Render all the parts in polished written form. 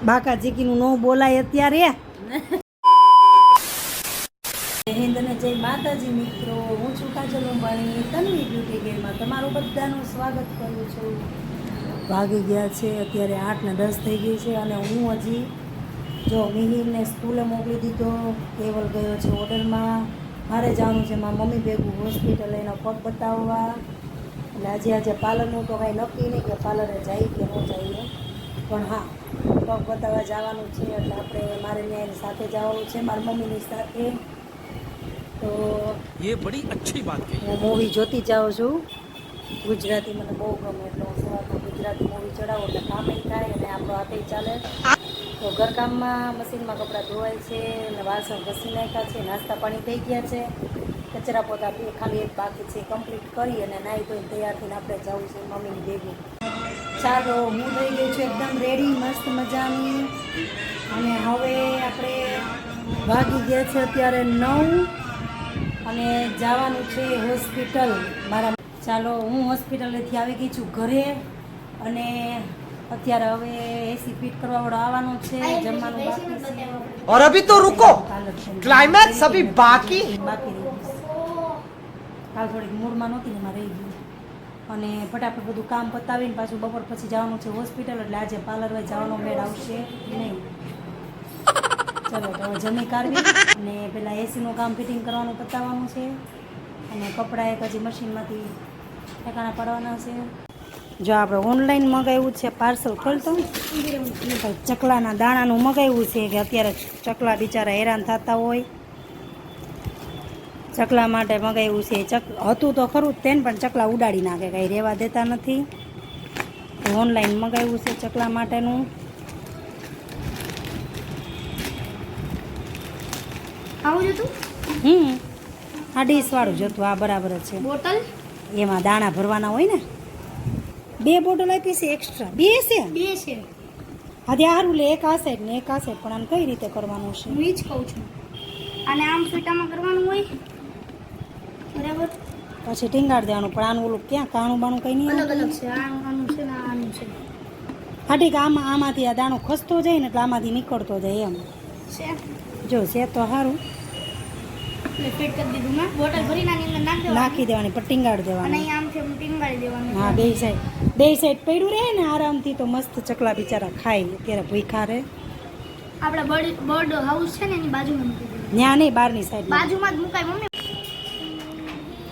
બાકા ચીકીનું નો બોલાય અત્યારે. હિન્દ ને જય માતાજી મિત્રો, હું છું કાજલ અંબાણી, તન્વી બ્યુટી ગેરમાં તમારું બધાનું સ્વાગત કરું છું. વાગી ગયા છે અત્યારે 8 ને 10 થઈ ગઈ છે અને હું હજી જો મિહિરને સ્કૂલે મોકલી દીધો. કેવલ ગયો છે ઓર્ડરમાં. મારે જવાનું છે મારા મમ્મી ભેગું હોસ્પિટલ એનો પગ બતાવવા. એટલે આજે પાર્લરનું તો કાંઈ નક્કી નહીં કે પાર્લરે જાય કે ન જઈએ, પણ હા પગ બતાવવા જવાનું છે એટલે આપણે મારે ત્યાં એની સાથે જવાનું છે, મારી મમ્મીની સાથે. તો ये बड़ी अच्छी बात कही. હું મૂવી જોતી જાઉં છું. ગુજરાતી મને બહુ ગમે એટલે હું સવારમાં ગુજરાતી મૂવી ચડાવું એટલે કામ થાય અને આપણો હાથે ચાલે. તો ઘરકામમાં મશીનમાં કપડાં ધોવાય છે અને વાસણ ઘસી નાખ્યા છે, નાસ્તા પાણી થઈ ગયા છે, કચરા પોતા ખાલી એક બાકી છે કમ્પ્લીટ કરી અને નાહી ધોઈને તૈયાર થઈને આપણે જવું છે મમ્મીની ભેગું. ચાલો હું થઈ ગઈ છું એકદમ રેડી મસ્ત મજાની અને હવે આપણે વાગી ગયા છે અત્યારે 9 અને જવાનું છે હોસ્પિટલ મારા. ચાલો હું હોસ્પિટલેથી આવી ગઈ છું ઘરે અને અત્યારે હવે એસી ફિટ કરવાવાળો આવવાનો છે, જમવાનું બાકી છે. और अभी तो रुको, क्लाइमैक्स अभी बाकी બાકી રહી ગયું. કાલ થોડીક મૂડમાં નહોતી ને એમાં રહી ગયું અને ફટાફટ બધું કામ પતાવીને પાછું બપોર પછી જવાનું છે હોસ્પિટલ એટલે આજે પાર્લરમાં જવાનો મેળ આવશે નહીં. ચલો તો જમી કાઢવી અને પેલા એસીનું કામ ફિટિંગ કરવાનું પતાવવાનું છે અને કપડાં એક હજી મશીનમાંથી ઠેકાણા પાડવાના છે. જો આપણે ઓનલાઈન મગાવ્યું છે પાર્સલ ખોલતો ચકલાના દાણાનું મગાવ્યું છે કે અત્યારે ચકલા બિચારા હેરાન થતા હોય, ચકલા માટે મગાવ્યું છે. હતું તો ખરું જ તેને પણ ચકલા ઉડાડી નાખે, કાંઈ રહેવા દેતા નથી. ઓનલાઈન મગાવ્યું છે ચકલા માટેનું. આવું જોતું આ ડીશવાળું જોતું. આ બરાબર જ છે. બોટલ એમાં દાણા ભરવાના હોય ને. 2 બોટલ આપી છે એક્સ્ટ્રા. 2 છે આજે સારું લે. એક આ સાઈડ ને એક આ સાઈડ. પણ આને કઈ રીતે કરવાનું છે હું ઈ જ કહું છું. અને આમ સુટામાં કરવાનું હોય બરાબર, પછી ટીંગાડ દેવાનું. પણ આનું ઓલું ક્યાં કાણું બાણું કઈ નહીં અલગ અલગ છે. આનું છે ને આનું છે. હા ઠીક. આમાંથી આ દાણો ખસતો જાય ને એટલે આમાંથી નીકળતો જાય એમ. છે જો છે તો સારું. એટલે ફિટ કરી દીધું મેં. બોટલ ભરીને આની અંદર નાખી નાખી દેવાની પણ ટીંગાડ દેવાનું અને દેવાનું. અહીં આમ છે ટીંગાળી દેવાનું. હા બે સાઈડ પડ્યું રહે ને આરામથી તો મસ્ત ચકલા બિચારા ખાય. અત્યારે ભૂખા રહે. આપણા બર્ડ હાઉસ છે ને એની બાજુમાં મૂકી દીધું. ત્યાં નહીં, બહારની સાઈડ. બાજુમાં જ મુકાય મમ્મી.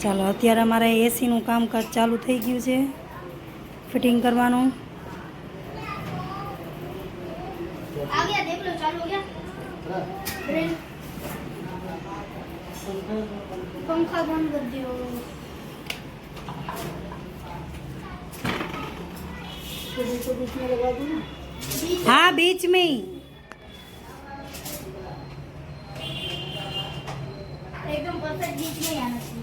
ચાલો અત્યારે અમારે એસીનું કામકાજ ચાલુ થઈ ગયું છે ફિટિંગ કરવાનું. આ ગયા દેખ લો, ચાલુ હો ગયા. पंखा बंद कर दियो. हाँ बीच में ही. एकदम परफेक्ट बीच में आना चाहिए.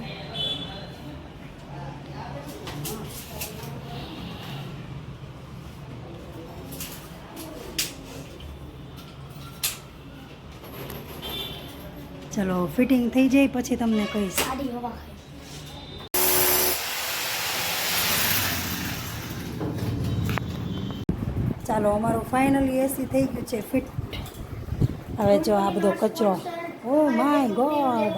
ચલો ફિટિંગ થઈ જાય પછી તમને કહીશ. साड़ी हवा खाए. ચાલો અમારું ફાઇનલી એસી થઈ ગયું છે ફિટ. હવે જો આ બધો કચરો. ઓ માય ગોડ,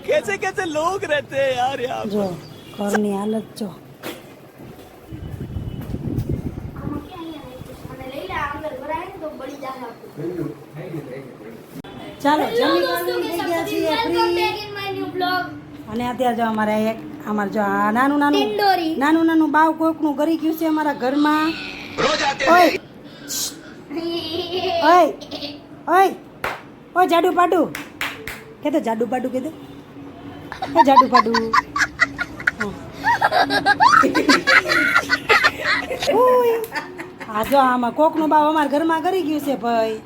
कैसे कैसे लोग रहते हैं यार यहाँ. જો ઘરની હાલત જો. આમાં ક્યાં અહીંયા અને લઈ લે અંદર ભરાય ને તો બળી જાય આપણું. ચાલો જમી કાઢીને થઈ ગયા છીએ free. in my new vlog. અને અત્યારે જો અમારે જો આ નાનું ટિંડોરી. નાનું બાવ કોકનું કરી ગયું છે અમારા ઘરમાં. ઓય ઓય ઓય ઓય જાડુ પાડુ કે તો જાડુ પાડુ કે તો જાડુ પાડુ. ઓય આ જો આમાં કોકનું બાવ અમારા ઘરમાં કરી ગયું છે ભાઈ.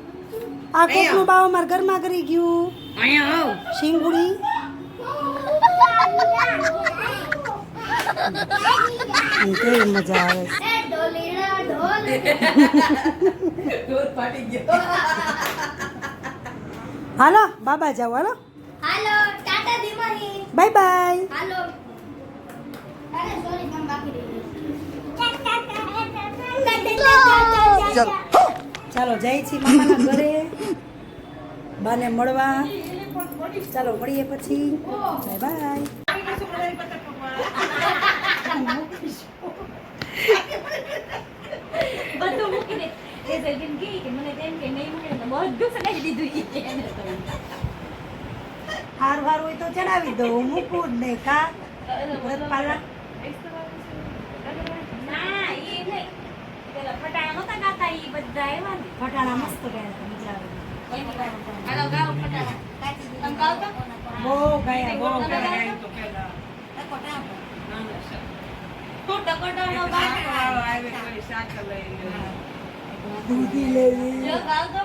આ કોકનું બાવ અમારા ઘરમાં કરી ગયું. શીંગુડી કેવી મજા આવે છે. એ ઢોલીડા ઢોલ. હાલો બાબા જાઓ. હાલો હાલો ટાટા ધીમાહી. Bye bye. હાલો. અરે સોરી કામ બાકી રહી ગયું. चल ચાલો જઈ છીએ મામાના ઘરે બાને મળવા. ચાલો મળીએ પછી. Bye bye. બધું મૂકીને એ જલ્દી ગઈ કે મને તેમ કે નહીં મૂકે તો બધું સગાઈ દીધું ઈ કે એને તો. હાર વાર હોય તો ચડાવી દઉં, મૂકવું જ નહીં કા પાલા. ના ઈ નહીં પેલા ફટાણા નહોતા ગાતા ઈ બધા આવ્યા ને ફટાણા મસ્ત ગયા હતા, મજા આવે. હાલો ગાઓ ફટાણા તમે ગાઓ તો બહુ ગયા, બહુ તમે ગયા. ગાઓ તો ટકોટોનો બાપ દૂધી લેવી. જો ગાઓ તો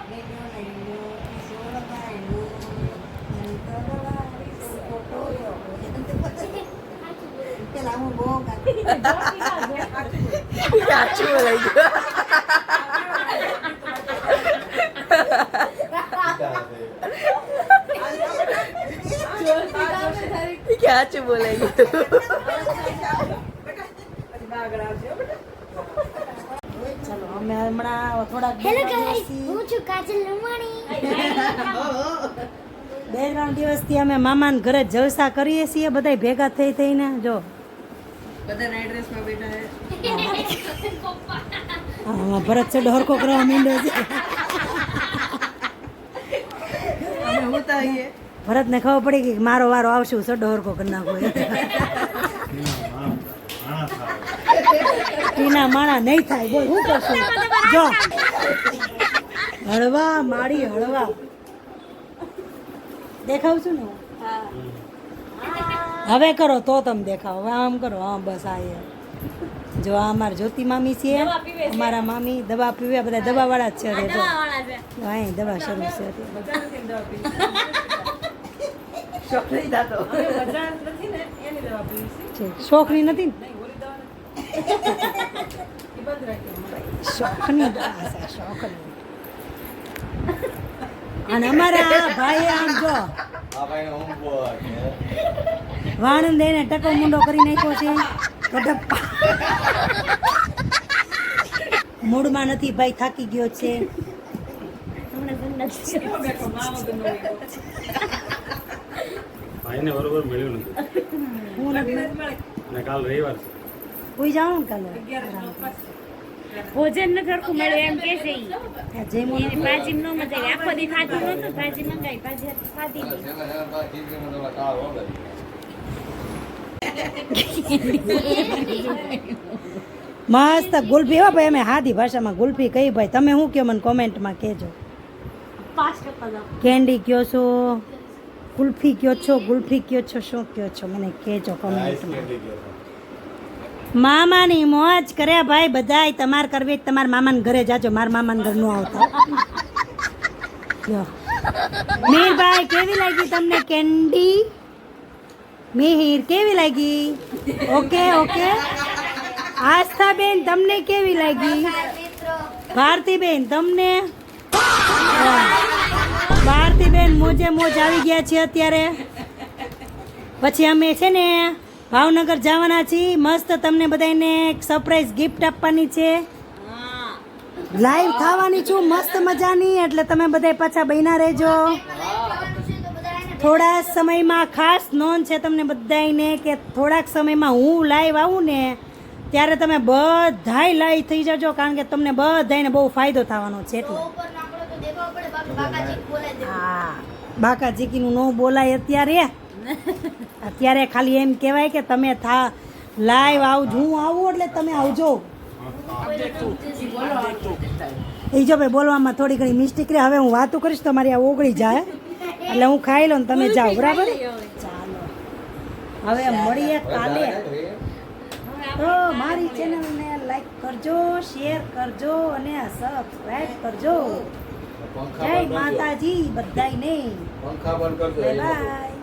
સાચું બોલાઈ ગયું. ચાલો અમે હમણાં થોડાક હેલો બે ગાઈસ, દિવસથી- હું છું કાજલ રમાણી. 2-3 દિવસથી અમે મામાના ઘરે જલસા કરીએ છીએ બધા ભેગા થઈ થઈને. જો હા, ભરત છે હરકો કરવા માંડ્યો છે. ભરતને ખબર પડી ગઈ કે મારો વારો આવશે, સડો હરકો કરી નાખો. ટીના માણા નહીં થાય, બોલ શું કરશું? જો હળવા માળી હળવા દેખાવ છું ને હું? હવે કરો તો તમે દેખાવ. હવે આમ કરો. હા બસ આ એ. જો આ અમારા જ્યોતિ મામી છે, અમારા મામી દવા પીવે, બધા દવા વાળા જ છે. હવે જો વાળા છે અહીં દવા શરૂ છે શોખની નથી ને? શોખની દવા છે, શોખની. અને અમારા ભાઈ આમ જો વાણ દઈને ટકો મુંડો કરી નાખ્યો છે. કડપ્પા મૂડમાં નથી ભાઈ, થાકી ગયો છે. ભાઈને બરોબર મળ્યું નથી હું નથી અને કાલ રવિવાર છે. કોઈ જાઉં ને કાલે ભોજન ન સરખું મળ્યું એમ કે છે ઈ. જેમ એની ભાજી નો મજા આવી. આખો દી ખાતું નહોતું, ભાજી મંગાવી, ભાજી ખાધી નહીં. મસ્ત ગુલ્ફી હો ભાઈ. અમે હાદી ભાષામાં ગુલ્ફી કહી ભાઈ. તમે શું કહો મને કોમેન્ટમાં કહેજો. પાસ કરતા જાઓ. કેન્ડી કયો છો, ગુલ્ફી કયો છો, ગુલ્ફી કયો છો, શું કયો છો મને કહેજો કોમેન્ટમાં. મામાની મોજ કર્યા ભાઈ બધાય. તમારે કરવી તમારા મામાના ઘરે જાજો, મારા મામાના ઘર નો આવતા. લ્યો. મીરભાઈ કેવી લાગી તમને કેન્ડી? મિહિર કેવી લાગી? Okay okay. આસ્થાબેન તમને કેવી લાગી? ભારતીબેન તમને? ભારતીબેન મોજે મોજ આવી ગયા છે અત્યારે. પછી અમે છે ને ભાવનગર જવાના છીએ. મસ્ત તમને બધાને એક સરપ્રાઈઝ ગિફ્ટ આપવાની છે. લાઈવ થવાની છું મસ્ત મજાની, એટલે તમે બધા પાછા બન્યા રહેજો. થોડા સમયમાં ખાસ નોંધ છે તમને બધાને કે થોડાક સમયમાં હું લાઈવ આવું ને ત્યારે તમે બધાય લાઈવ થઈ જજો, કારણ કે તમને બધાને બહુ ફાયદો થવાનો છે. એટલે હા, બાકા ચીકીનું ન બોલાય અત્યારે. અત્યારે ખાલી એમ કહેવાય કે તમે લાઈવ આવજો. હું આવું એટલે તમે આવજો. એ જો ભાઈ બોલવામાં થોડી ઘણી મિસ્ટેક રહે. હવે હું વાતો કરીશ તો મારી આ ઓગળી જાય, એટલે હું ખાઈ લઉં ને તમે જાઓ. બરાબર? ચાલો હવે મળીએ કાલે. તો મારી ચેનલને લાઈક કરજો, શેર કરજો અને સબસ્ક્રાઇબ કરજો. જય માતાજી બધાયને. Bye bye.